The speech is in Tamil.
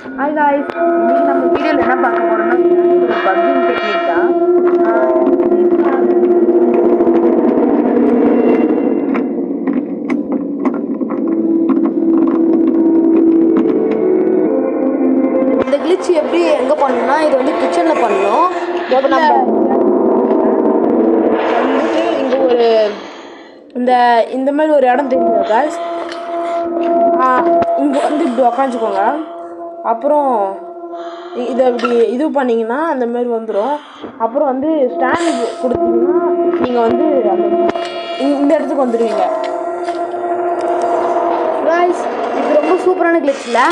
ஹாய் காய்ஸ், இன்னைக்கு நம்ம வீடியோவில் என்ன பார்க்க போறோம்னா ஒரு பக்கிங் டெக்னிக் தான். இந்த கிளிச் எப்படி எங்கே பண்ணணும்னா இது வந்து கிச்சனில் பண்ணணும். இப்போ நம்ம வந்துட்டு இங்கே ஒரு இந்த மாதிரி ஒரு இடம் தெரியுது காய்ஸ். இங்கே வந்து இப்படி உக்காந்துக்கோங்க. அப்புறம் இதை இப்படி இது பண்ணிங்கன்னா அந்த மாதிரி வந்துடும். அப்புறம் வந்து ஸ்டாண்ட் கொடுத்தீங்கன்னா நீங்கள் வந்து இந்த இடத்துக்கு வந்துடுவீங்க காய்ஸ். இது ரொம்ப சூப்பரான கிளிச் இல்லை?